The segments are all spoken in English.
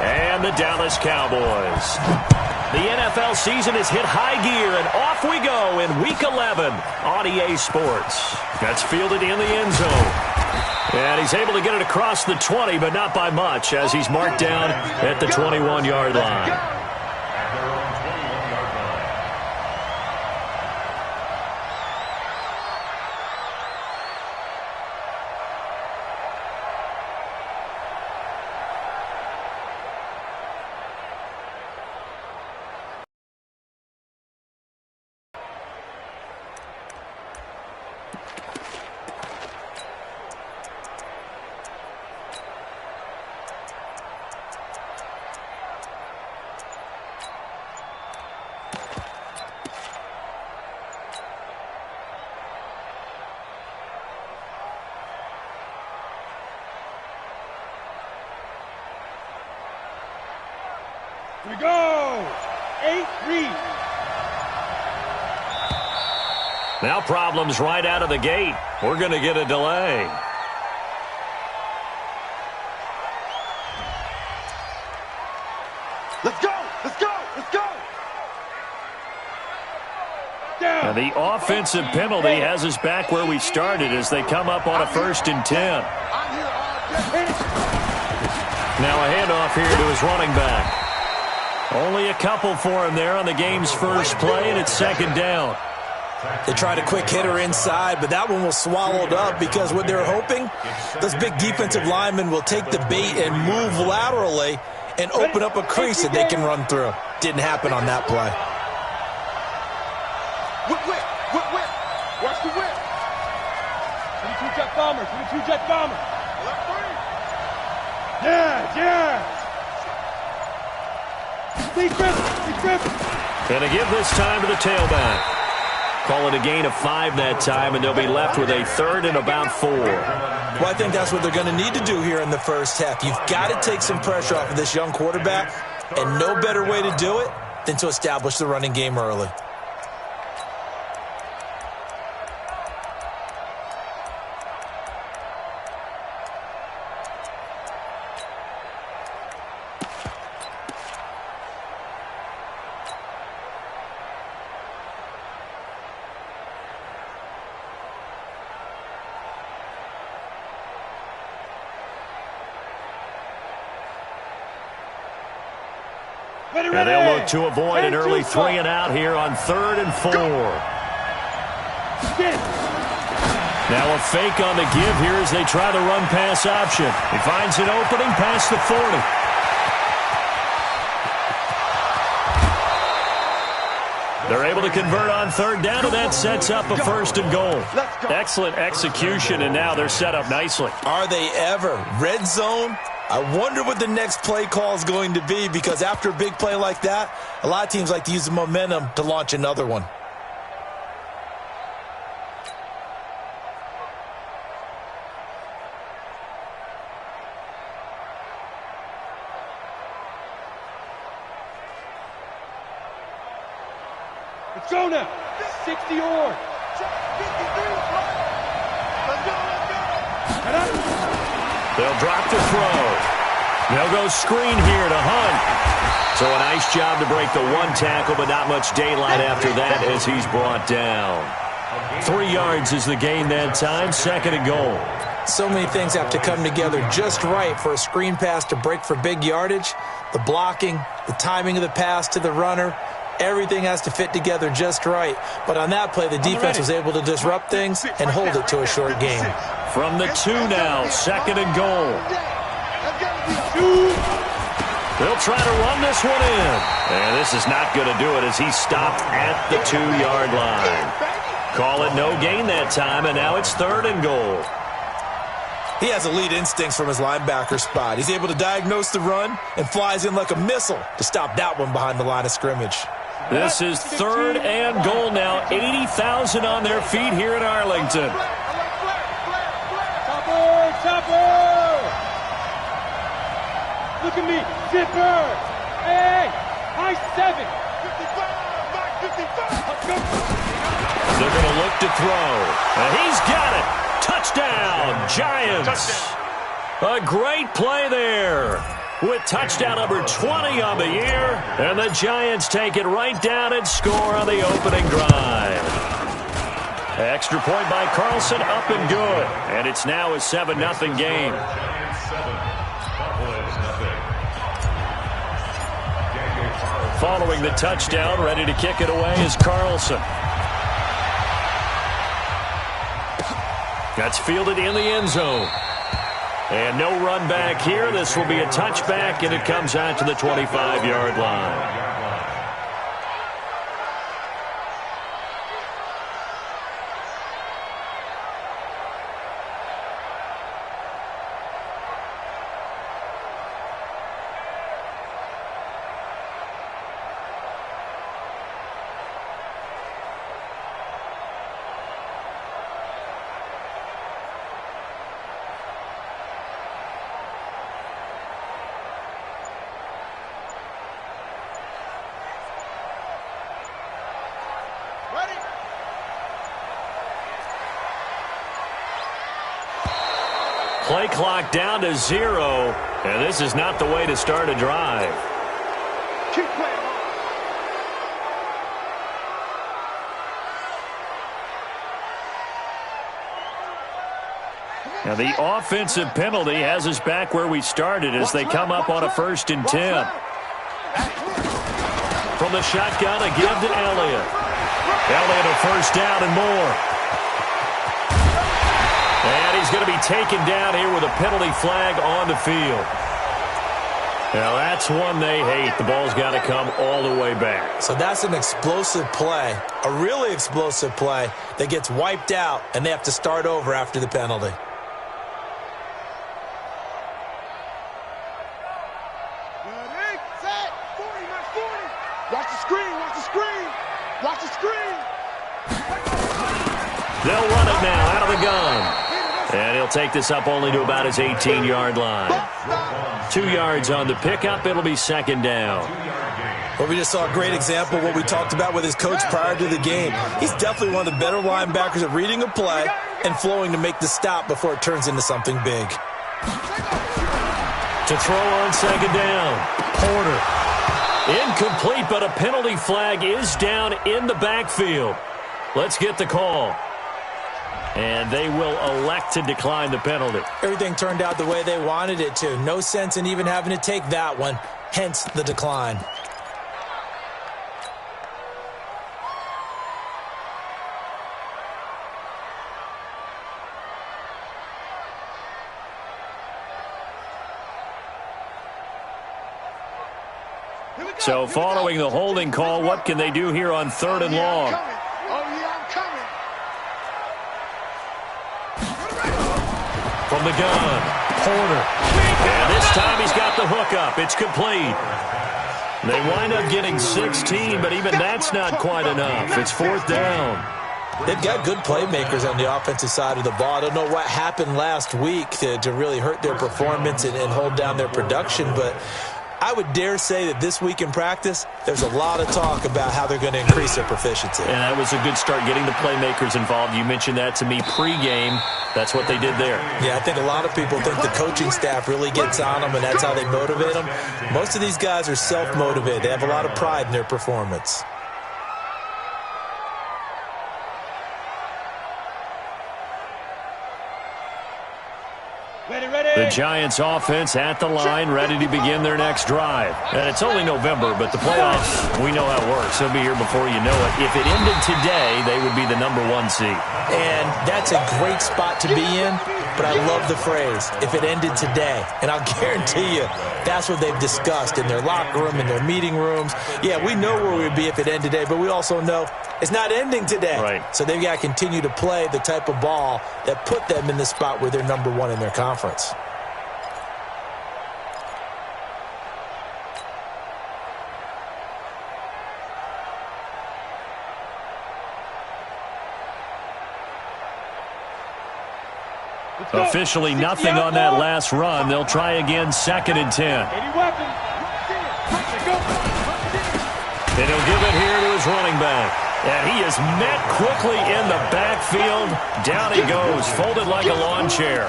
and the Dallas Cowboys. The NFL season has hit high gear, and off we go in Week 11 on EA Sports. That's fielded in the end zone. And he's able to get it across the 20, but not by much, as he's marked down at the 21-yard line. We go! 8-3. Now problems right out of the gate. We're going to get a delay. Let's go! Let's go! Let's go! Down. And the offensive penalty has us back where we started as they come up on a 1st and 10. Now a handoff here to his running back. Only a couple for him there on the game's first play, and it's 2nd down. They tried a quick hitter inside, but that one was swallowed up because what they're hoping, those big defensive linemen will take the bait and move laterally and open up a crease that they can run through. Didn't happen on that play. Whip, whip, whip, whip. Watch the whip. 22 jet bomber, 22 jet bomber. Yeah. And to give this time to the tailback. Call it a gain of 5 that time, and they'll be left with a 3rd and about 4. Well, I think that's what they're going to need to do here in the first half. You've got to take some pressure off of this young quarterback, and no better way to do it than to establish the running game early. And they'll look to avoid an early 3 and out here on 3rd and 4. Now a fake on the give here as they try the run pass option. He finds an opening past the 40. They're able to convert on 3rd down, and that sets up a 1st and goal. Excellent execution, and now they're set up nicely. Are they ever? Red zone? I wonder what the next play call is going to be, because after a big play like that, a lot of teams like to use the momentum to launch another one. Let's go now. 60 yards. They'll drop the throw. They'll go screen here to Hunt. So a nice job to break the 1 tackle, but not much daylight after that as he's brought down. 3 yards is the gain that time, 2nd and goal. So many things have to come together just right for a screen pass to break for big yardage. The blocking, the timing of the pass to the runner, everything has to fit together just right. But on that play, the defense was able to disrupt things and hold it to a short game. From the 2 now, 2nd and goal. They'll try to run this one in. And this is not going to do it as he's stopped at the 2-yard line. Call it no gain that time, and now it's 3rd and goal. He has elite instincts from his linebacker spot. He's able to diagnose the run and flies in like a missile to stop that one behind the line of scrimmage. This is 3rd and goal now. 80,000 on their feet here in Arlington. Chopper! Look at me. Zipper! Hey! High 7! 55! They're going to look to throw. And he's got it. Touchdown, Giants. A great play there. with touchdown number 20 on the year. And the Giants take it right down and score on the opening drive. Extra point by Carlson, up and good. And it's now a 7-0 game. Following the touchdown, ready to kick it away is Carlson. That's fielded in the end zone. And no run back here. This will be a touchback, and it comes out to the 25-yard line. Play clock down to 0, and this is not the way to start a drive. Keep playing. Now the offensive penalty has us back where we started as they come up on a 1st and 10. From the shotgun, a give to Elliott. Elliott a 1st down and more. And he's going to be taken down here with a penalty flag on the field. Now, that's one they hate. The ball's got to come all the way back. So that's an explosive play, a really explosive play that gets wiped out, and they have to start over after the penalty. Ready, set, 40, not 40. Watch the screen, watch the screen. Watch the screen. They'll run it now out of the gun. And he'll take this up only to about his 18-yard line. 2 yards on the pickup. It'll be 2nd down. Well, we just saw a great example of what we talked about with his coach prior to the game. He's definitely one of the better linebackers at reading a play and flowing to make the stop before it turns into something big. To throw on 2nd down. Porter. Incomplete, but a penalty flag is down in the backfield. Let's get the call. And they will elect to decline the penalty. Everything turned out the way they wanted it to. No sense in even having to take that one, hence the decline. So following the holding call, what can they do here on 3rd and long? From the gun, Porter. And this time he's got the hook up. It's complete. They wind up getting 16, but even that's not quite enough. It's 4th down. They've got good playmakers on the offensive side of the ball. I don't know what happened last week to really hurt their performance and hold down their production, but I would dare say that this week in practice, there's a lot of talk about how they're going to increase their proficiency. And that was a good start, getting the playmakers involved. You mentioned that to me pregame. That's what they did there. Yeah, I think a lot of people think the coaching staff really gets on them, and that's how they motivate them. Most of these guys are self-motivated. They have a lot of pride in their performance. The Giants offense at the line, ready to begin their next drive. And it's only November, but the playoffs, we know how it works. They'll be here before you know it. If it ended today, they would be the #1 seed. And that's a great spot to be in, but I love the phrase, if it ended today. And I'll guarantee you, that's what they've discussed in their locker room, in their meeting rooms. Yeah, we know where we'd be if it ended today, but we also know it's not ending today. Right. So they've got to continue to play the type of ball that put them in the spot where they're #1 in their conference. Officially nothing on that last run. They'll try again, 2nd and 10. And he'll give it here to his running back. And he is met quickly in the backfield. Down he goes, folded like a lawn chair.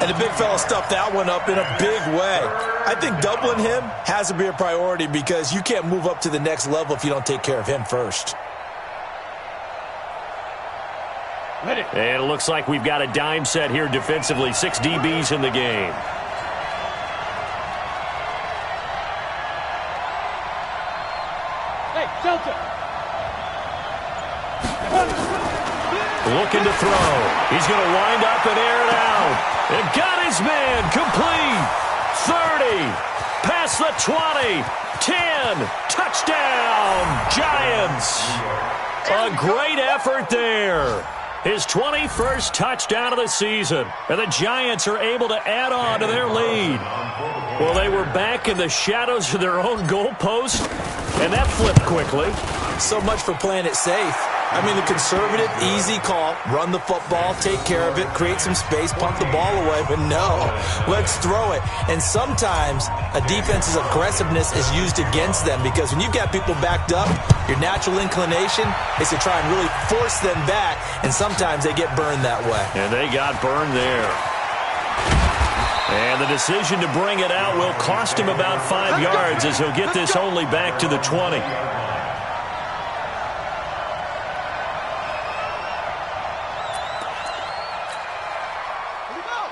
And the big fella stuffed that one up in a big way. I think doubling him has to be a priority because you can't move up to the next level if you don't take care of him first. And it looks like we've got a dime set here defensively. 6 DBs in the game. Hey, Delta. Looking to throw. He's going to wind up and air it out. And got his man. Complete. 30. Past the 20. 10. Touchdown. Giants. A great effort there. His 21st touchdown of the season. And the Giants are able to add on to their lead. Well, they were back in the shadows of their own goalpost, and that flipped quickly. So much for playing it safe. I mean, the conservative, easy call, run the football, take care of it, create some space, pump the ball away, but no, let's throw it. And sometimes a defense's aggressiveness is used against them because when you've got people backed up, your natural inclination is to try and really force them back, and sometimes they get burned that way. And they got burned there. And the decision to bring it out will cost him about 5 yards as he'll get this only back to the 20.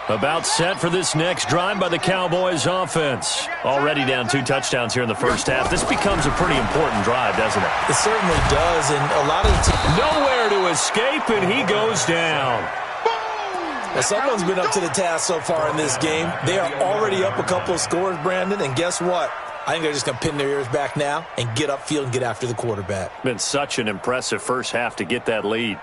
About set for this next drive by the Cowboys offense. Already down 2 touchdowns here in the first half. This becomes a pretty important drive, doesn't it? It certainly does, and a lot of the team... Nowhere to escape, and he goes down. Well, someone's been up to the task so far in this game. They are already up a couple of scores, Brandon, and guess what? I think they're just going to pin their ears back now and get upfield and get after the quarterback. Been such an impressive first half to get that lead.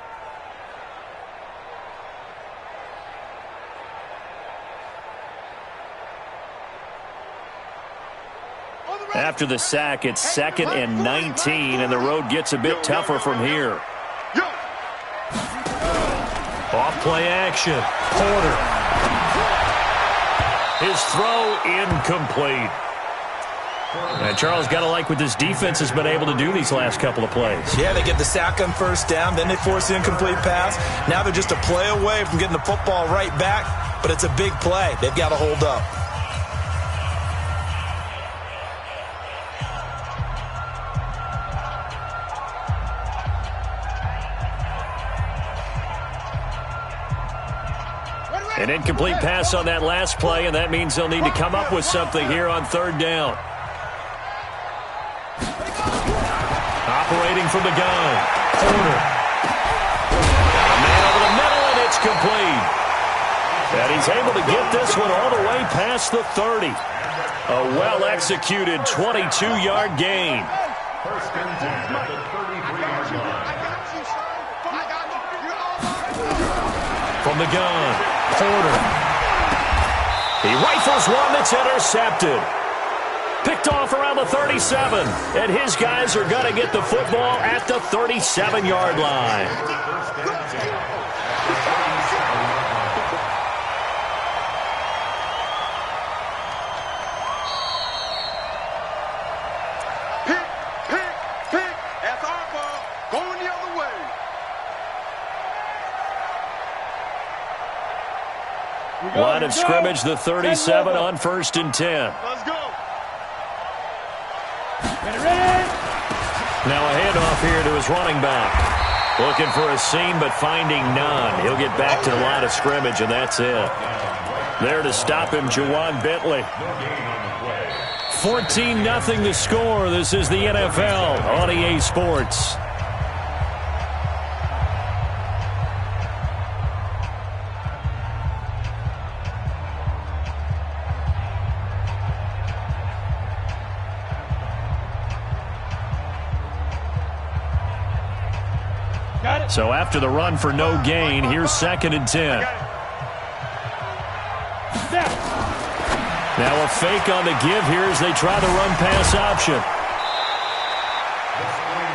After the sack, it's 2nd and 19, and the road gets a bit tougher from here. Off play action. Porter. His throw incomplete. And Charles, got to like what this defense has been able to do these last couple of plays. Yeah, they get the sack on first down, then they force the incomplete pass. Now they're just a play away from getting the football right back, but it's a big play. They've got to hold up. An incomplete pass on that last play, and that means they'll need to come up with something here on 3rd down. Operating from the gun. Porter. A man over the middle, and it's complete. And he's able to get this one all the way past the 30. A well-executed 22-yard gain. From the gun. Porter. He rifles one that's intercepted. Picked off around the 37. And his guys are going to get the football at the 37-yard line. Pick. That's our ball. Going the other way. Line of scrimmage, the 37 on 1st and 10. Let's go. Now a handoff here to his running back. Looking for a seam, but finding none. He'll get back to the line of scrimmage, and that's it. There to stop him, Juwan Bentley. 14-0 the score. This is the NFL on EA Sports. So after the run for no gain, here's 2nd and 10. Now a fake on the give here as they try the run-pass option.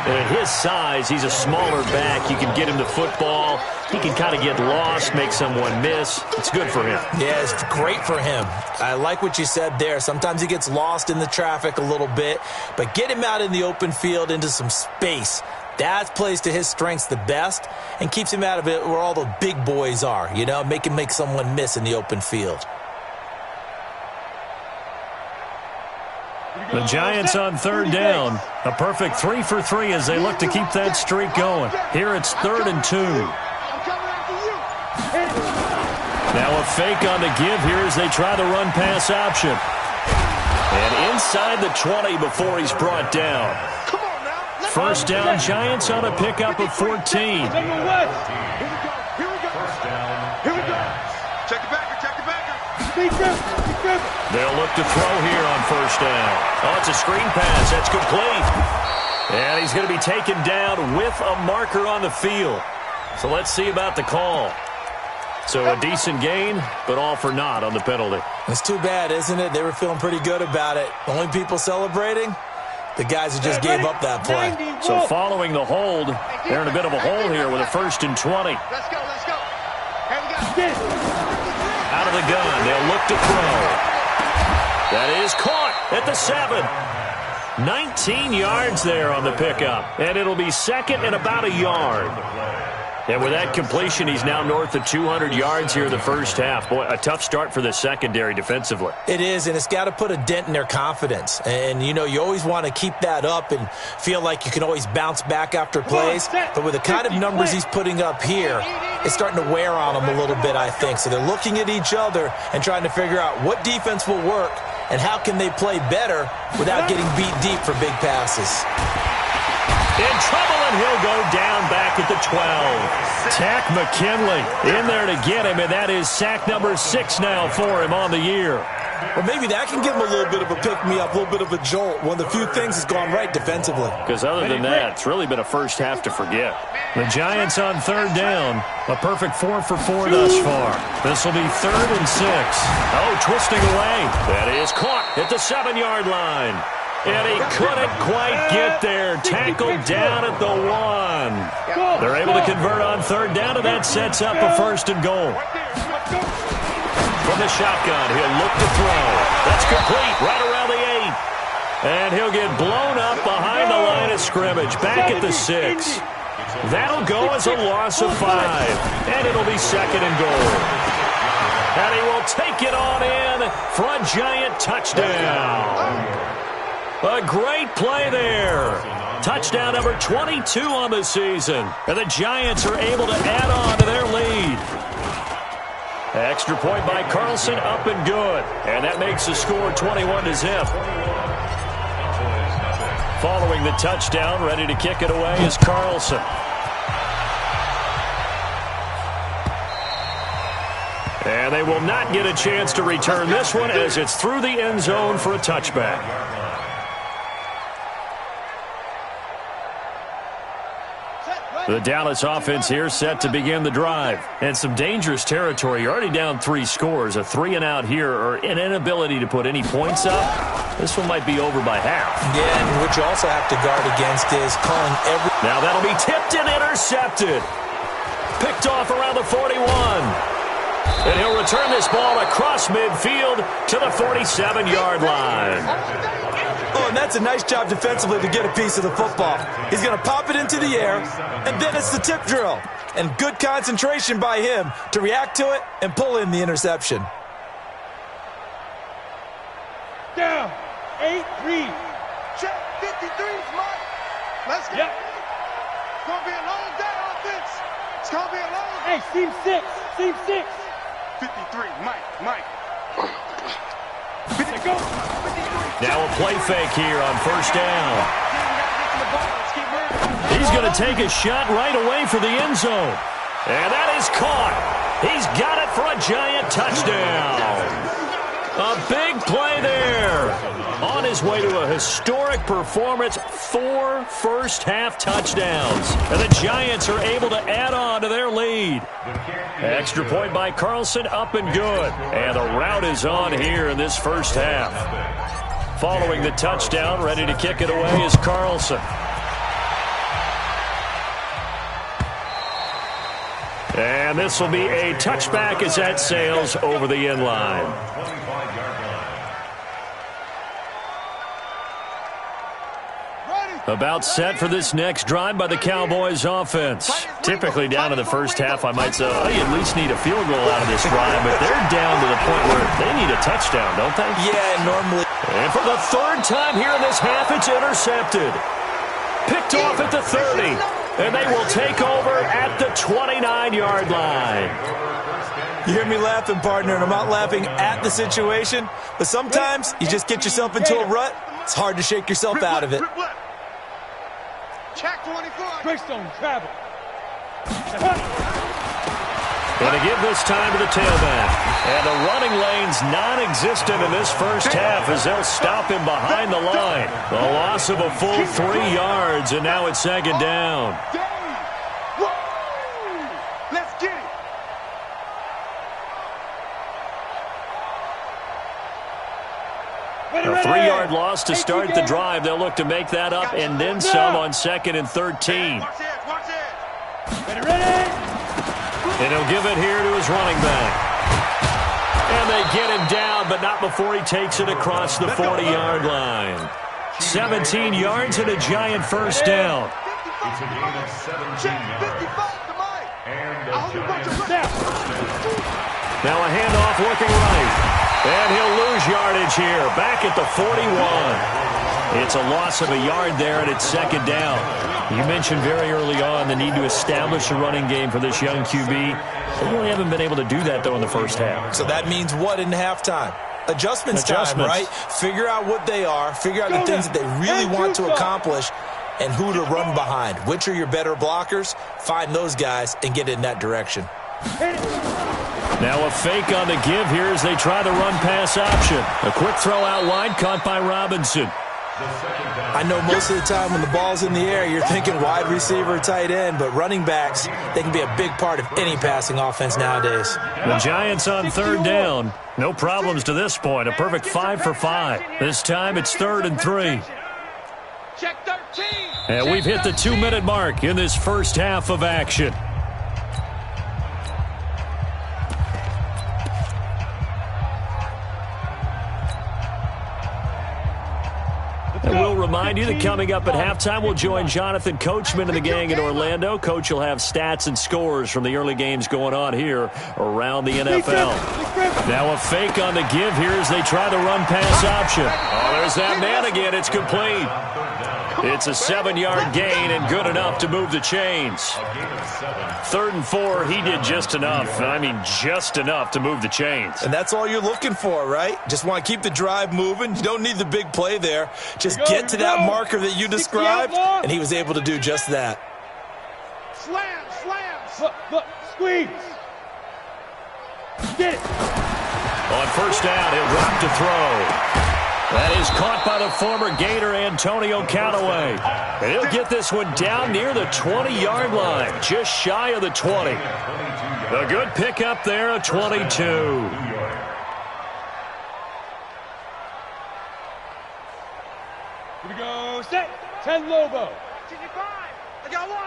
And at his size, he's a smaller back. You can get him the football. He can kind of get lost, make someone miss. It's good for him. Yeah, it's great for him. I like what you said there. Sometimes he gets lost in the traffic a little bit, but get him out in the open field into some space. That plays to his strengths the best and keeps him out of it where all the big boys are, you know, make him make someone miss in the open field. The Giants on third down. A perfect 3 for 3 as they look to keep that streak going. Here it's 3rd and 2. Now a fake on the give here as they try the run-pass option. And inside the 20 before he's brought down. First down, Giants on a pickup of 14. Here we go. Check the backer. They'll look to throw here on first down. Oh, it's a screen pass. That's complete. And he's going to be taken down with a marker on the field. So let's see about the call. So a decent gain, but all for naught on the penalty. It's too bad, isn't it? They were feeling pretty good about it. Only people celebrating, the guys who just gave up that play. So following the hold, they're in a bit of a hole here with a 1st and 20. Let's go. Hey, we got Out of the gun, they'll look to throw. That is caught at the 7. 19 yards there on the pickup. And it'll be 2nd and about a yard. And with that completion, he's now north of 200 yards here in the first half. Boy, a tough start for the secondary defensively. It is, and it's got to put a dent in their confidence. And, you know, you always want to keep that up and feel like you can always bounce back after plays. But with the kind of numbers he's putting up here, it's starting to wear on them a little bit, I think. So they're looking at each other and trying to figure out what defense will work and how can they play better without getting beat deep for big passes. In trouble, and he'll go down back at the 12. Tack McKinley in there to get him, and that is sack number 6 now for him on the year. Well, maybe that can give him a little bit of a pick-me-up, a little bit of a jolt. One of the few things that's gone right defensively. Because other than that, it's really been a first half to forget. The Giants on third down. A perfect 4 for 4 thus far. This will be 3rd and 6. Oh, twisting away. That is caught at the 7-yard line. And he couldn't quite get there. Tackled down at the 1. They're able to convert on third down, and that sets up a 1st and goal. From the shotgun, he'll look to throw. That's complete right around the 8. And he'll get blown up behind the line of scrimmage, back at the 6. That'll go as a loss of 5. And it'll be 2nd and goal. And he will take it on in for a Giant touchdown. A great play there. Touchdown number 22 on the season. And the Giants are able to add on to their lead. Extra point by Carlson, up and good. And that makes the score 21-0. Following the touchdown, ready to kick it away is Carlson. And they will not get a chance to return this one as it's through the end zone for a touchback. The Dallas offense here set to begin the drive. And some dangerous territory. You're already down 3 scores. A 3-and-out here or an inability to put any points up. This one might be over by half. Yeah, and what you also have to guard against is calling every... Now that'll be tipped and intercepted. Picked off around the 41. And he'll return this ball across midfield to the 47-yard line. Oh, and that's a nice job defensively to get a piece of the football. He's going to pop it into the air, and then it's the tip drill. And good concentration by him to react to it and pull in the interception. Down. 8-3. Check. 53's Mike. Let's go. Yep. It's going to be a long day on this. It's going to be a long day. Hey, team 6. Team 6. 53. Mike. 50, go. 53. Now a play fake here on first down. He's going to take a shot right away for the end zone. And that is caught. He's got it for a Giant touchdown. A big play there. On his way to a historic performance, 4 first-half touchdowns. And the Giants are able to add on to their lead. Extra point by Carlson, up and good. And the route is on here in this first half. Following the touchdown, ready to kick it away is Carlson. And this will be a touchback as that sails over the end line. About set for this next drive by the Cowboys offense. Typically down in the first half, I might say, oh, you at least need a field goal out of this drive, but they're down to the point where they need a touchdown, don't they? Yeah, normally. And And for the third time here in this half, it's intercepted. Picked off at the 30. And they will take over at the 29-yard line. You hear me laughing, partner, and I'm not laughing at the situation, but sometimes you just get yourself into a rut. It's hard to shake yourself out of it. Check 24. Greystone travel. And to give this time to the tailback. And the running lane's non-existent in this first half as they'll stop him behind the line. A loss of a full 3 yards, and now it's second down. Let's get it. A 3-yard loss to start the drive. They'll look to make that up and then some on 2nd and 13. Watch it. Ready. And he'll give it here to his running back. And they get him down, but not before he takes it across the 40-yard line. 17 yards and a giant first down. It's a gain of 17 yards. Now a handoff looking right. And he'll lose yardage here, back at the 41. It's a loss of a yard there, and it's second down. You mentioned very early on the need to establish a running game for this young QB. They really haven't been able to do that, though, in the first half. So that means what in halftime? Adjustments time, right? Figure out what they are, figure out the things that they really want to accomplish, and who to run behind. Which are your better blockers? Find those guys and get in that direction. Now a fake on the give here as they try the run-pass option. A quick throw out wide, caught by Robinson. I know most of the time when the ball's in the air, you're thinking wide receiver, tight end, but running backs, they can be a big part of any passing offense nowadays. The Giants on third down. No problems to this point. A perfect 5 for 5. This time it's 3rd and 3. Check 13. And we've hit the 2-minute mark in this first half of action. And we'll remind you that coming up at halftime, we'll join Jonathan Coachman and the gang in Orlando. Coach will have stats and scores from the early games going on here around the NFL. Now a fake on the give here as they try the run-pass option. Oh, there's that man again. It's complete. It's a 7-yard gain and good enough to move the chains. 3rd and 4, he did just enough. I mean, just enough to move the chains. And that's all you're looking for, right? Just want to keep the drive moving. You don't need the big play there. Just get to that marker that you described, and he was able to do just that. Slam. Look, squeeze. Get it. On first down, he'll drop to throw. That is caught by the former Gator Antonio Callaway. And he'll get this one down near the 20-yard line, just shy of the 20. A good pickup there, a 22. Here we go. Set. 10 Lobo. 65. I got one.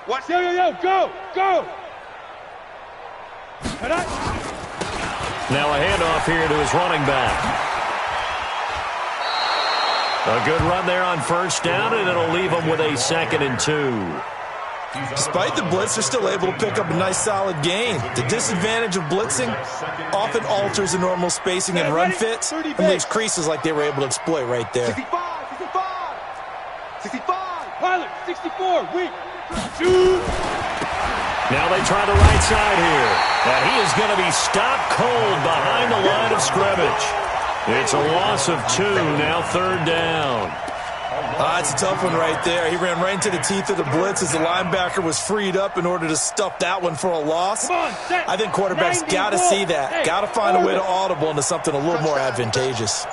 Watch Yo. Go. Now a handoff here to his running back. A good run there on first down, and it'll leave them with a 2nd and 2. Despite the blitz, they're still able to pick up a nice, solid gain. The disadvantage of blitzing often alters the normal spacing and run fits and leaves creases like they were able to exploit right there. 65. Pilot, 64. Weak. Shoot. Now they try the right side here. And he is going to be stopped cold behind the line of scrimmage. It's a loss of 2, now 3rd down. It's a tough one right there. He ran right into the teeth of the blitz as the linebacker was freed up in order to stuff that one for a loss. I think quarterbacks got to see that. Got to find a way to audible into something a little more advantageous.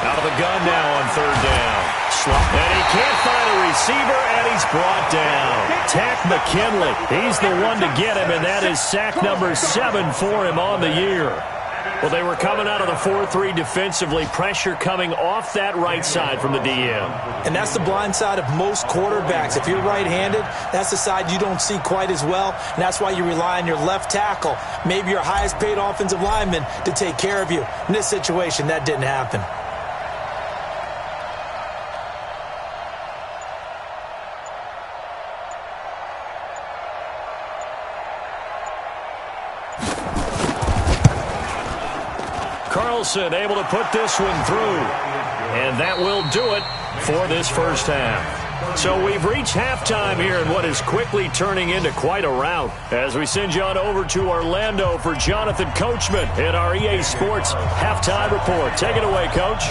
Out of the gun now on 3rd down. And he can't find a receiver, and he's brought down. Tack McKinley, he's the one to get him, and that is sack number 7 for him on the year. Well, they were coming out of the 4-3 defensively. Pressure coming off that right side from the DM. And that's the blind side of most quarterbacks. If you're right-handed, that's the side you don't see quite as well. And that's why you rely on your left tackle, maybe your highest-paid offensive lineman, to take care of you. In this situation, that didn't happen. Carlson able to put this one through. And that will do it for this first half. So we've reached halftime here in what is quickly turning into quite a rout. As we send you on over to Orlando for Jonathan Coachman in our EA Sports Halftime Report. Take it away, Coach.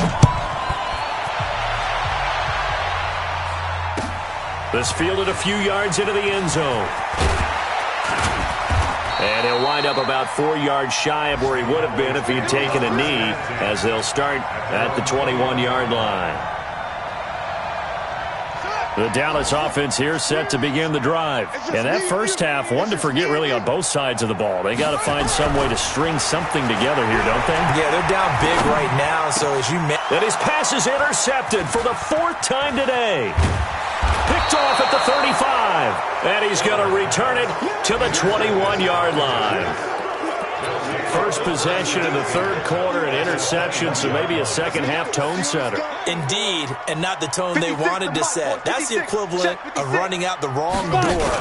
This fielded a few yards into the end zone. And he'll wind up about 4 yards shy of where he would have been if he'd taken a knee, as they'll start at the 21-yard line. The Dallas offense here set to begin the drive. And that first half, one to forget really on both sides of the ball. They got to find some way to string something together here, don't they? Yeah, they're down big right now, so as you mentioned. And his pass is intercepted for the 4th time today. Picked off at the 35. And he's going to return it to the 21-yard line. First possession in the third quarter, an interception, so maybe a second-half tone setter. Indeed, and not the tone they wanted to set. That's the equivalent of running out the wrong door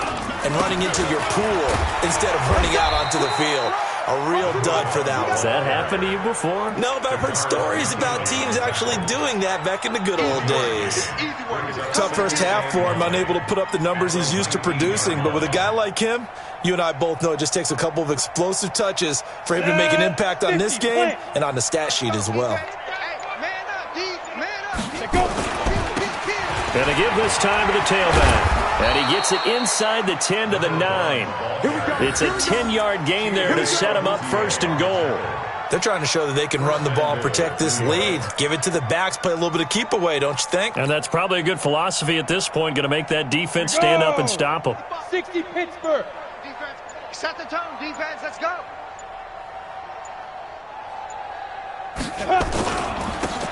and running into your pool instead of running out onto the field. A real dud for that one. Has that happened to you before? No, but I've heard stories about teams actually doing that back in the good old days. Tough first half for him, unable to put up the numbers he's used to producing. But with a guy like him, you and I both know it just takes a couple of explosive touches for him to make an impact on this game and on the stat sheet as well. And they give this time to the tailback. And he gets it inside the 10 to the 9. It's a 10-yard gain there to set him up first and goal. They're trying to show that they can run the ball and protect this lead. Give it to the backs, play a little bit of keep away, don't you think? And that's probably a good philosophy at this point, going to make that defense stand up and stop them. 60 Pittsburgh. Defense, set the tone, defense, let's go.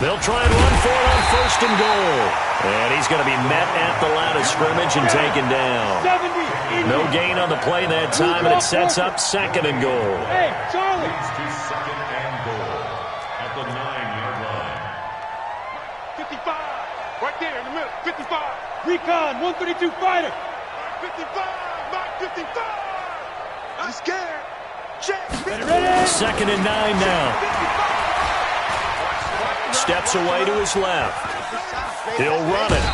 They'll try and run for it on first and goal. And he's going to be met at the line of scrimmage and taken down. 70. No gain on the play that time, and it sets up second and goal. Hey, Charlie. Second and goal at the 9-yard line. 55, right there in the middle, 55. Recon, 132 fighter. 55, Mike 55. I'm scared. Check. Ready? Second and 9 now. Steps away to his left. He'll run it.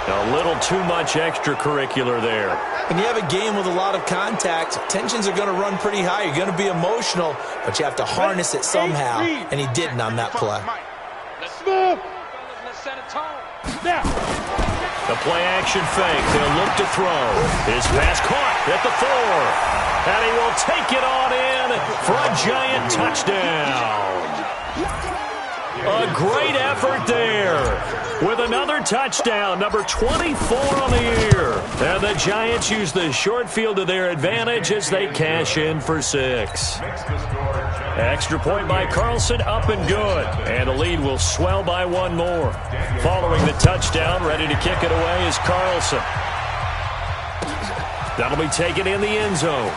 A little too much extracurricular there. When you have a game with a lot of contact, tensions are going to run pretty high. You're going to be emotional, but you have to harness it somehow, and he didn't on that play. Move. Now. The play-action fake. They'll look to throw. His pass caught at the 4. And he will take it on in for a giant touchdown. A great effort there with another touchdown, number 24 on the year. And the Giants use the short field to their advantage as they cash in for 6. Extra point by Carlson, up and good. And the lead will swell by 1 more. Following the touchdown, ready to kick it away is Carlson. That'll be taken in the end zone.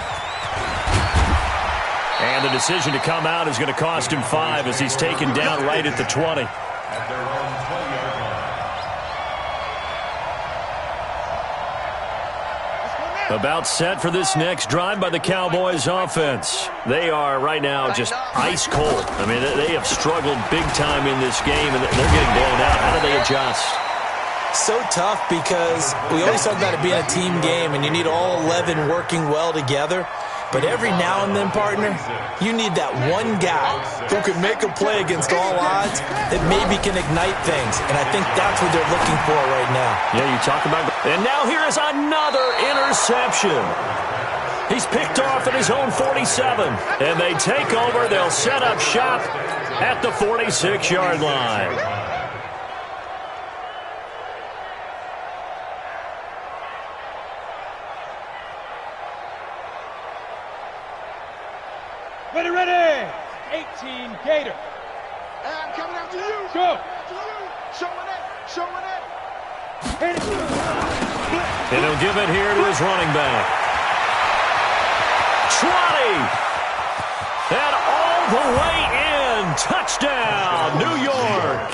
And the decision to come out is going to cost him 5 as he's taken down right at the 20. About set for this next drive by the Cowboys offense. They are right now just ice cold. I mean, they have struggled big time in this game, and they're getting blown out. How do they adjust? So tough because we always talk about it being a team game, and you need all 11 working well together. But every now and then, partner, you need that one guy who can make a play against all odds that maybe can ignite things. And I think that's what they're looking for right now. Yeah, you talk about... And now here is another interception. He's picked off at his own 47. And they take over. They'll set up shop at the 46-yard line. Ready. 18 Gator. Hey, I'm coming after you. Go. Showing it. And he'll give it here to his running back. 20. And all the way in. Touchdown, New York.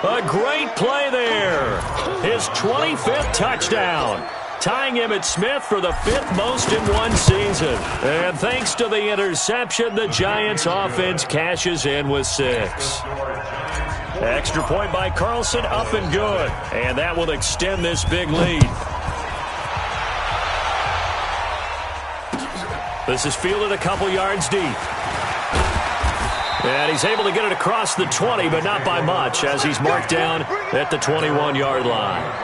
A great play there. His 25th touchdown. tying Emmitt Smith for the 5th most in one season. And thanks to the interception, the Giants offense cashes in with 6. Extra point by Carlson, up and good. And that will extend this big lead. This is fielded a couple yards deep. And he's able to get it across the 20, but not by much, as he's marked down at the 21-yard line.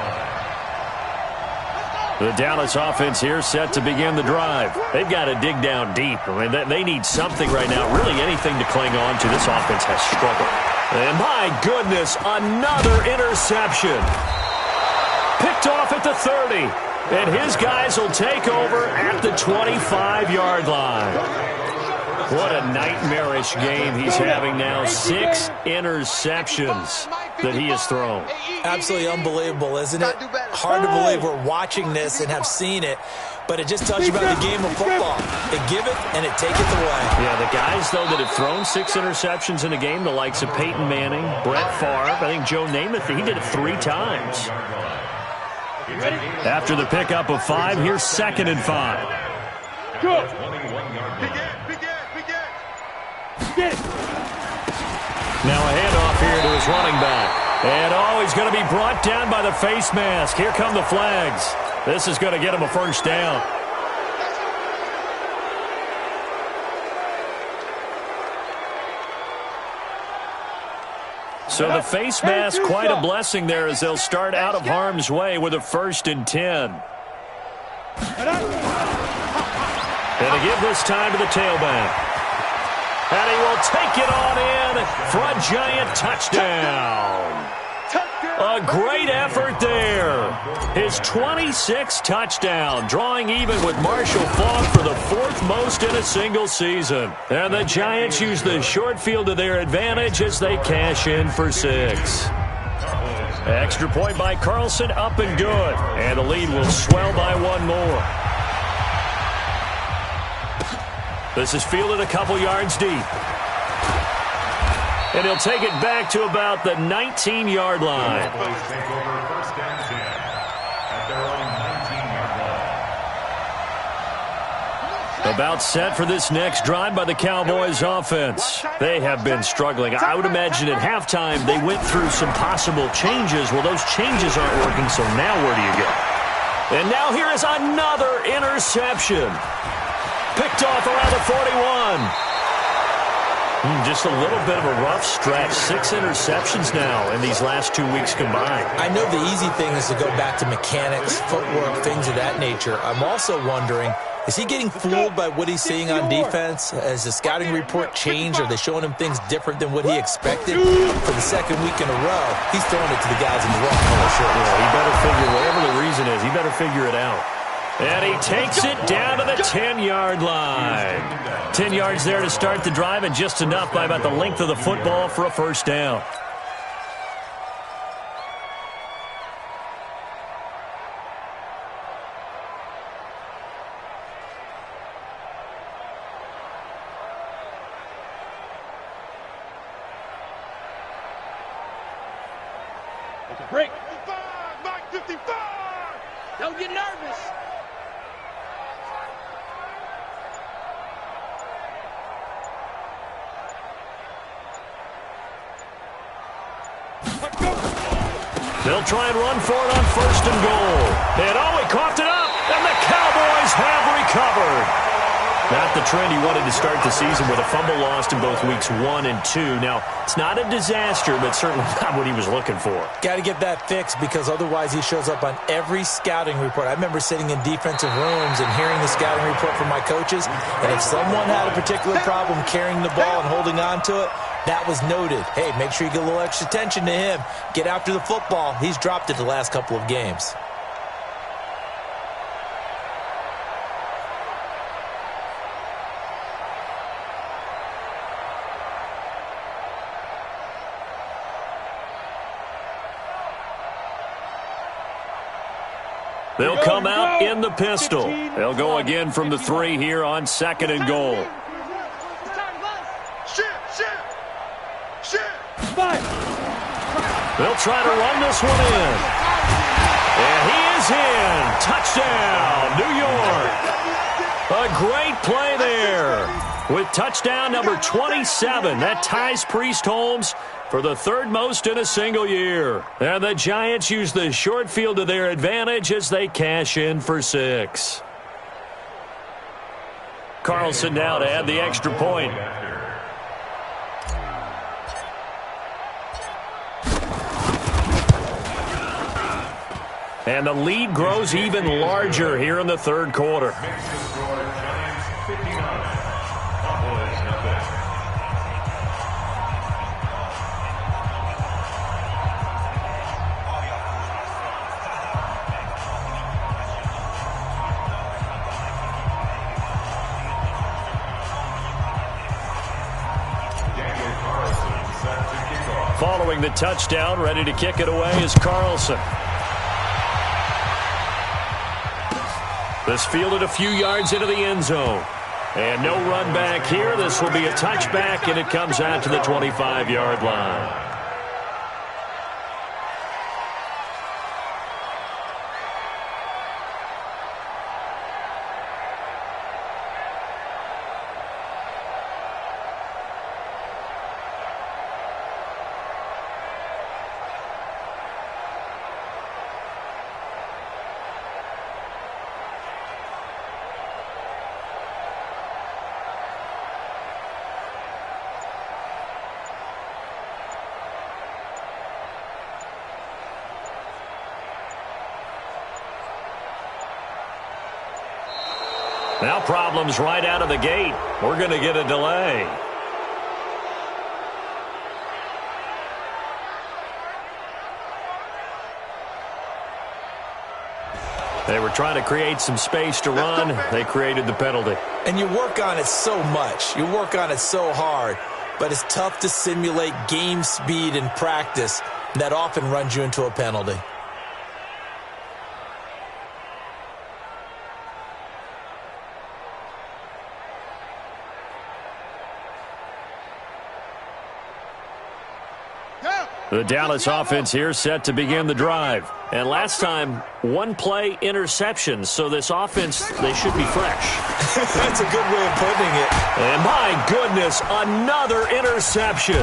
The Dallas offense here set to begin the drive. They've got to dig down deep. I mean, they need something right now, really anything to cling on to. This offense has struggled. And my goodness, another interception. Picked off at the 30. And his guys will take over at the 25-yard line. What a nightmarish game he's having now. 6 interceptions that he has thrown. Absolutely unbelievable, isn't it? Hard to believe we're watching this and have seen it, but it just tells you about the game of football. They give it and it taketh away. Yeah, the guys, though, that have thrown 6 interceptions in a game, the likes of Peyton Manning, Brett Favre, I think Joe Namath, he did it 3 times. After the pickup of 5, here's 2nd and 5. Go. Now a handoff here to his running back. And, he's going to be brought down by the face mask. Here come the flags. This is going to get him a first down. So the face mask, quite a blessing there as they'll start out of harm's way with a 1st and 10. And to give this time to the tailback. And he will take it on in for a Giant touchdown. A great effort there. His 26th touchdown, drawing even with Marshall Faulk for the 4th most in a single season. And the Giants use the short field to their advantage as they cash in for 6. Extra point by Carlson, up and good. And the lead will swell by 1 more. This is fielded a couple yards deep. And he'll take it back to about the 19-yard line. About set for this next drive by the Cowboys offense. They have been struggling. I would imagine at halftime they went through some possible changes. Well, those changes aren't working, so now where do you go? And now here is another interception. Picked off around the 41. Just a little bit of a rough stretch. 6 interceptions now in these last 2 weeks combined. I know the easy thing is to go back to mechanics, footwork, things of that nature. I'm also wondering, is he getting fooled by what he's seeing on defense? Has the scouting report changed? Are they showing him things different than what he expected? For the 2nd week in a row, he's throwing it to the guys in the wrong color shirts. Yeah, he better figure, whatever the reason is, he better figure it out. And he takes it down to the 10-yard line. 10 yards there to start the drive, and just enough by about the length of the football for a first down. Break. 55! Don't get nervous. They'll try and run for it on 1st and goal. And he coughed it up, and the Cowboys have recovered. Not the trend he wanted to start the season with a fumble lost in both weeks 1 and 2. Now, it's not a disaster, but certainly not what he was looking for. Got to get that fixed because otherwise he shows up on every scouting report. I remember sitting in defensive rooms and hearing the scouting report from my coaches, and if someone had a particular problem carrying the ball and holding on to it, that was noted. Hey, make sure you get a little extra attention to him. Get after the football. He's dropped it the last couple of games. They'll come out in the pistol. They'll go again from the 3 here on 2nd and goal. They'll try to run this one in. And he is in. Touchdown, New York. A great play there. With touchdown number 27, that ties Priest-Holmes for the third most in a single year. And the Giants use the short field to their advantage as they cash in for 6. Carlson now to add the extra point. And the lead grows even larger here in the third quarter. Following the touchdown, ready to kick it away is Carlson. This fielded a few yards into the end zone. And no run back here. This will be a touchback, and it comes out to the 25-yard line. Now problems right out of the gate. We're going to get a delay. They were trying to create some space to run. They created the penalty. And you work on it so much. You work on it so hard. But it's tough to simulate game speed in practice. That often runs you into a penalty. The Dallas offense here set to begin the drive. And last time, one play interception. So this offense, they should be fresh. That's a good way of putting it. And my goodness, another interception.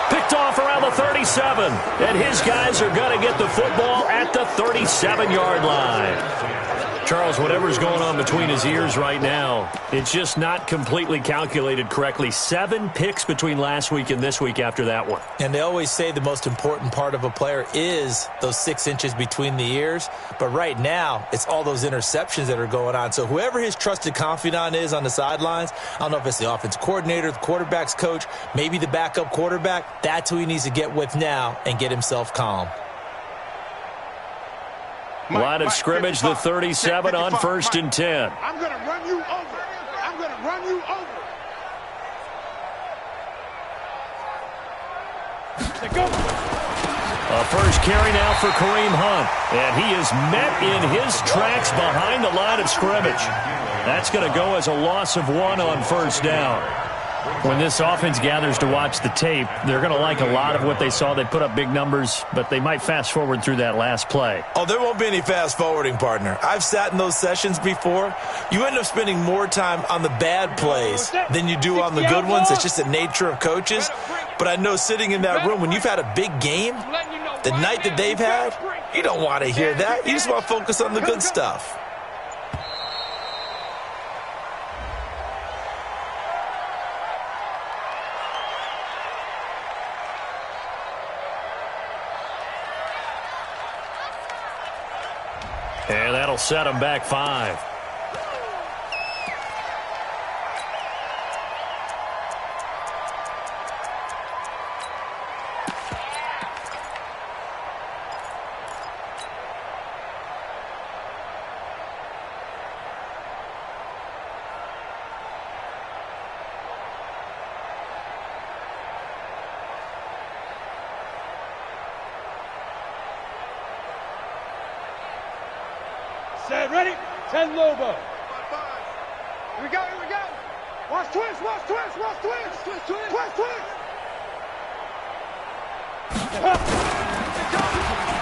Picked off around the 37. And his guys are going to get the football at the 37-yard line. Charles, whatever's going on between his ears right now, it's just not completely calculated correctly. 7 picks between last week and this week after that one. And they always say the most important part of a player is those 6 inches between the ears. But right now, it's all those interceptions that are going on. So whoever his trusted confidant is on the sidelines, I don't know if it's the offense coordinator, the quarterback's coach, maybe the backup quarterback, that's who he needs to get with now and get himself calm. Line of scrimmage, the 37 on 1st and 10. I'm going to run you over. I'm going to run you over. A first carry now for Kareem Hunt. And he is met in his tracks behind the line of scrimmage. That's going to go as a loss of 1 on 1st down. When this offense gathers to watch the tape, they're going to like a lot of what they saw. They put up big numbers, but they might fast forward through that last play. Oh, there won't be any fast forwarding, partner. I've sat in those sessions before. You end up spending more time on the bad plays than you do on the good ones. It's just the nature of coaches. But I know sitting in that room, when you've had a big game, the night that they've had, you don't want to hear that. You just want to focus on the good stuff. And that'll set them back 5. Set, ready? 10 Lobo. Here we go, here we go. Watch twist, watch twist, watch twist. Twist, twist. Twist, twist.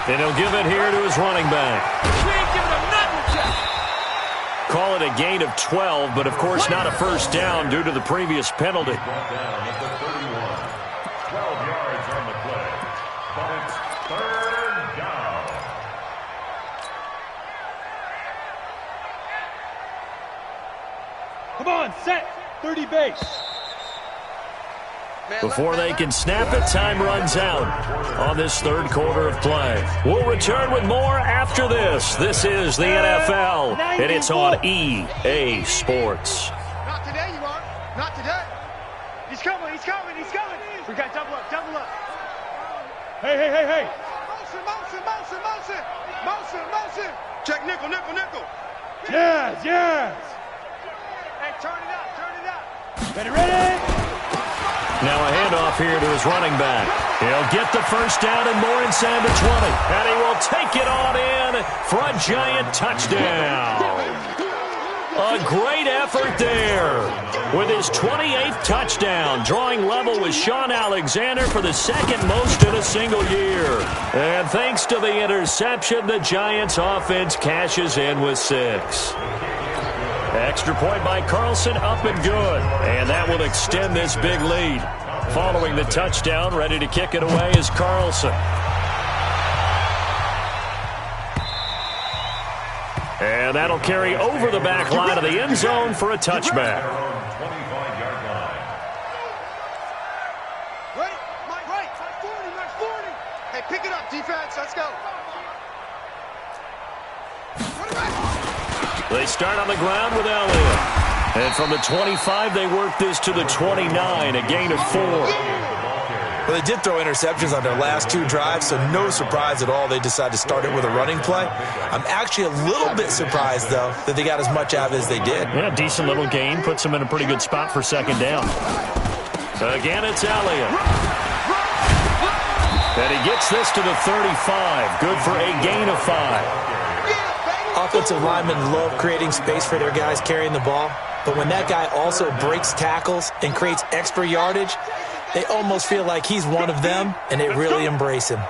And he'll give it here to his running back. We ain't giving him nothing, Jeff. Call it a gain of 12, but of course not a first down due to the previous penalty. Brought down at the 31. 12 yards on the play. But it's third down. Come on, set. 30 base. Before they can snap it, time runs out on this third quarter of play. We'll return with more after this. This is the NFL, and it's on EA Sports. Not today, you are. Not today. He's coming, he's coming, he's coming. We got double up, double up. Hey, hey, hey, hey. Motion, motion, motion, motion. Motion, motion. Check nickel, nickel, nickel. Yes, yes. Hey, turn it up, turn it up. Ready, ready. Now a handoff here to his running back. He'll get the first down and more inside the 20. And he will take it on in for a giant touchdown. A great effort there with his 28th touchdown, drawing level with Sean Alexander for the second most in a single year. And thanks to the interception, the Giants offense cashes in with 6. Extra point by Carlson, up and good. And that will extend this big lead. Following the touchdown, ready to kick it away is Carlson. And that'll carry over the back line of the end zone for a touchback. 25-yard line. Ready? Mike, right. Mike 40, Mike 40. Hey, pick it up, defense. Let's go. They start on the ground with Elliott. And from the 25, they work this to the 29, a gain of 4. Well, they did throw interceptions on their last 2 drives, so no surprise at all they decided to start it with a running play. I'm actually a little bit surprised, though, that they got as much out of it as they did. Yeah, decent little gain. Puts them in a pretty good spot for second down. Again, it's Elliott. And he gets this to the 35. Good for a gain of 5. Offensive linemen love creating space for their guys carrying the ball, but when that guy also breaks tackles and creates extra yardage, they almost feel like he's one of them, and they really embrace him.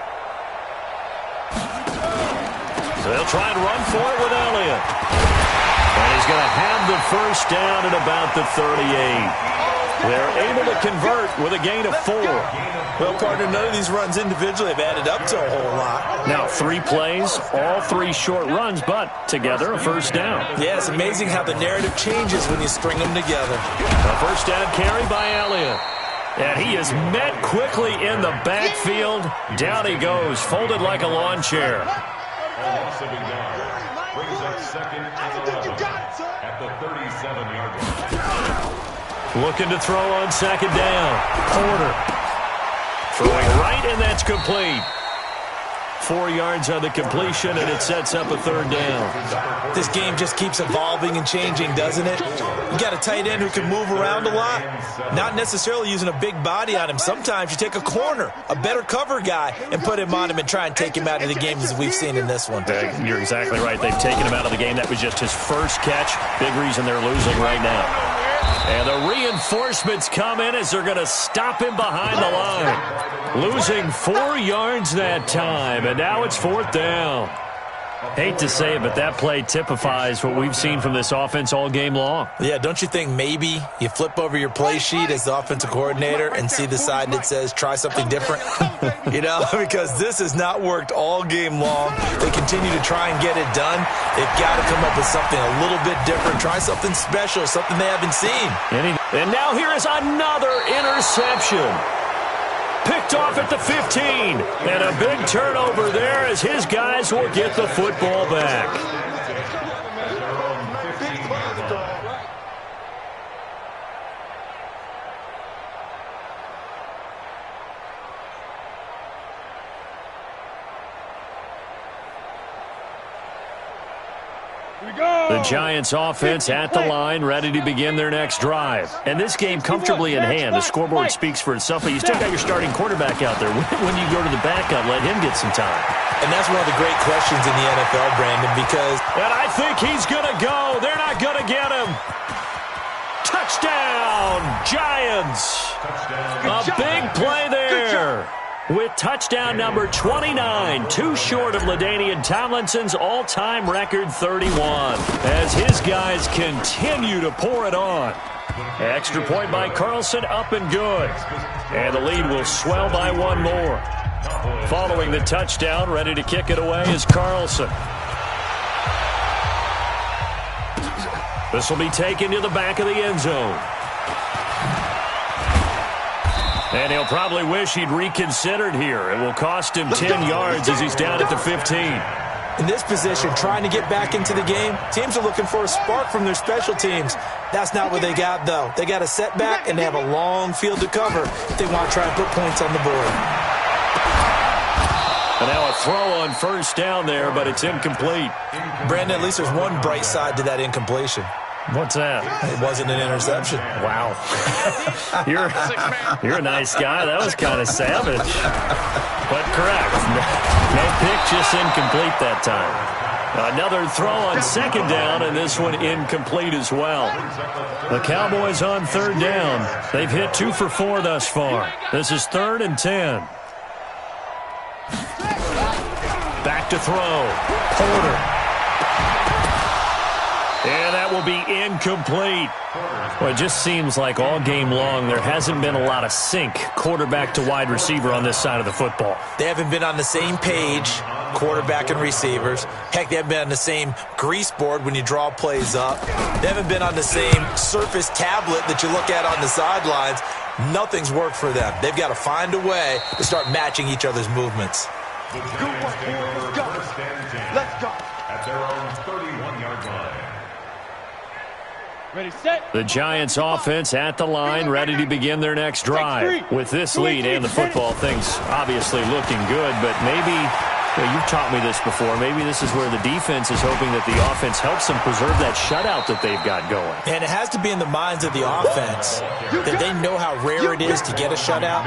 So they'll try and run for it with Elliott. And he's going to have the first down at about the 38. They're able to convert with a gain of 4. Well, partner, none of these runs individually have added up to a whole lot. Now 3 plays, all 3 short runs, but together a first down. Yeah, it's amazing how the narrative changes when you string them together. A first down carry by Elliott. And he is met quickly in the backfield. Down he goes, folded like a lawn chair. A loss of a yard. Brings up second and 11 at the 37-yard line. Looking to throw on second down. Porter throwing right, and that's complete. 4 yards on the completion, and it sets up a third down. This game just keeps evolving and changing, doesn't it? You got a tight end who can move around a lot, not necessarily using a big body on him. Sometimes you take a corner, a better cover guy, and put him on him and try and take him out of the game, as we've seen in this one. You're exactly right. They've taken him out of the game. That was just his first catch. Big reason they're losing right now. And the reinforcements come in as they're going to stop him behind the line. Losing 4 yards that time, and now it's 4th down. Hate to say it, but that play typifies what we've seen from this offense all game long. Yeah, don't you think maybe you flip over your play sheet as the offensive coordinator and see the side that says try something different? You know, because this has not worked all game long. They continue to try and get it done. They've got to come up with something a little bit different. Try something special, something they haven't seen. And now here is another interception. Picked off at the 15. And a big turnover there as his guys will get the football back. The Giants offense at the line, ready to begin their next drive. And this game comfortably in hand. The scoreboard speaks for itself, but you still got your starting quarterback out there. When you go to the backup, let him get some time. And that's one of the great questions in the NFL, Brandon, because... And I think he's going to go. They're not going to get him. Touchdown, Giants. A big play there. with touchdown number 29, too short of LaDainian Tomlinson's all-time record 31, as his guys continue to pour it on. Extra point by Carlson, up and good. And the lead will swell by one more. Following the touchdown, ready to kick it away is Carlson. This will be taken to the back of the end zone. And he'll probably wish he'd reconsidered here. It will cost him 10 yards as he's down at the 15. In this position, trying to get back into the game, teams are looking for a spark from their special teams. That's not what they got, though. They got a setback, and they have a long field to cover if they want to try and put points on the board. And now a throw on first down there, but it's incomplete. Brandon, at least there's one bright side to that incompletion. What's that? It wasn't an interception. Wow. You're a nice guy. That was kind of savage. But correct. No pick, just incomplete that time. Another throw on second down, and this one incomplete as well. The Cowboys on third down. They've hit 2 for 4 thus far. This is 3rd and 10. Back to throw. Porter. And that will be incomplete. Well, it just seems like all game long there hasn't been a lot of sync quarterback to wide receiver on this side of the football. They haven't been on the same page, quarterback and receivers. Heck, they haven't been on the same grease board when you draw plays up. They haven't been on the same Surface tablet that you look at on the sidelines. Nothing's worked for them. They've got to find a way to start matching each other's movements. Let's go. At their own 31-yard line. Ready, set. The Giants offense at the line, ready to begin their next drive. With this lead and the football, things obviously looking good, but maybe, you've taught me this before, maybe this is where the defense is hoping that the offense helps them preserve that shutout that they've got going. And it has to be in the minds of the offense that they know how rare it is to get a shutout.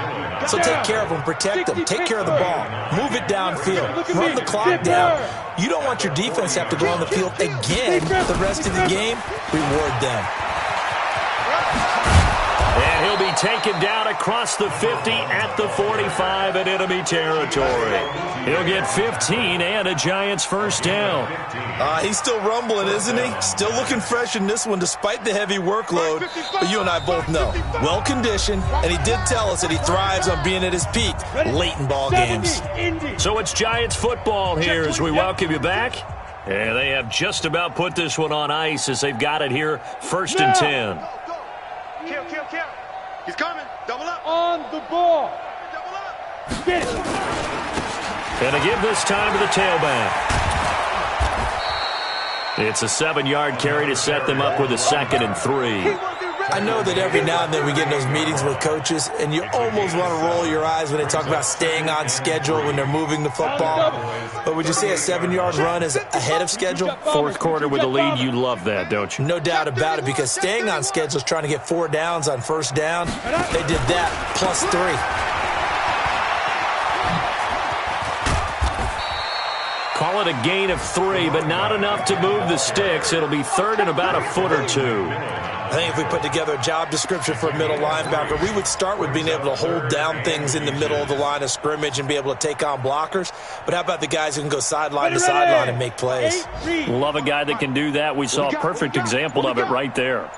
So take care of them, protect them, take care of the ball, move it downfield, run the clock down. You don't want your defense to have to go on the field again the rest of the game. Reward them. And he'll be taken down across the 50 at the 45 in enemy territory. He'll get 15 and a Giants first down. He's still rumbling, isn't he? Still looking fresh in this one despite the heavy workload. But you and I both know, well-conditioned, and he did tell us that he thrives on being at his peak late in ball games. So it's Giants football here as we welcome you back. And they have just about put this one on ice as they've got it here, 1st and 10. Kill. He's coming. Double up. On the ball. Double up. Get it. And to give this time to the tailback. It's a 7-yard carry to set them up with a 2nd and 3. I know that every now and then we get in those meetings with coaches, and you almost want to roll your eyes when they talk about staying on schedule when they're moving the football. But would you say a 7-yard run is ahead of schedule? 4th quarter with a lead, you love that, don't you? No doubt about it, because staying on schedule is trying to get 4 downs on first down. They did that, plus 3. Call it a gain of 3, but not enough to move the sticks. It'll be 3rd and about a foot or 2. I think if we put together a job description for a middle linebacker, we would start with being able to hold down things in the middle of the line of scrimmage and be able to take on blockers. But how about the guys who can go sideline to sideline and make plays? Love a guy that can do that. We saw a perfect example of it right there.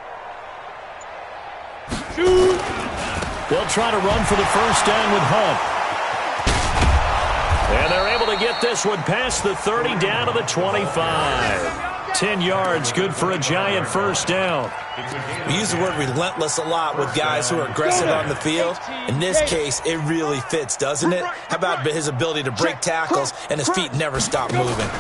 They'll try to run for the first down with Hunt. And they're able to get this one past the 30 down to the 25. 10 yards, good for a Giant first down. We use the word relentless a lot with guys who are aggressive on the field. In this case, it really fits, doesn't it? How about his ability to break tackles and his feet never stop moving?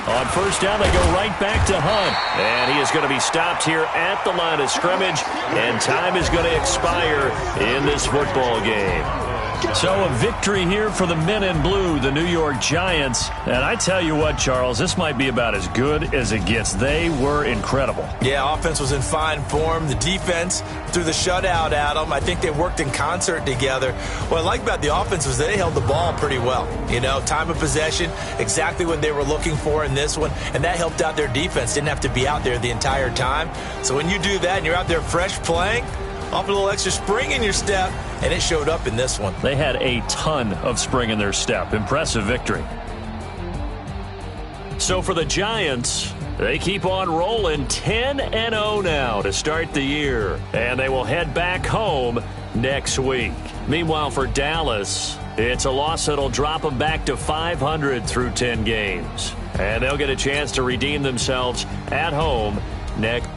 On first down, they go right back to Hunt. And he is going to be stopped here at the line of scrimmage. And time is going to expire in this football game. So a victory here for the men in blue, the New York Giants. And I tell you what, Charles, this might be about as good as it gets. They were incredible. Yeah, offense was in fine form. The defense threw the shutout at them. I think they worked in concert together. What I like about the offense was they held the ball pretty well. You know, time of possession, exactly what they were looking for in this one. And that helped out their defense. Didn't have to be out there the entire time. So when you do that and you're out there fresh playing, off a little extra spring in your step, and it showed up in this one. They had a ton of spring in their step. Impressive victory. So for the Giants, they keep on rolling 10-0 now to start the year, and they will head back home next week. Meanwhile, for Dallas, it's a loss that'll drop them back to 500 through 10 games, and they'll get a chance to redeem themselves at home next.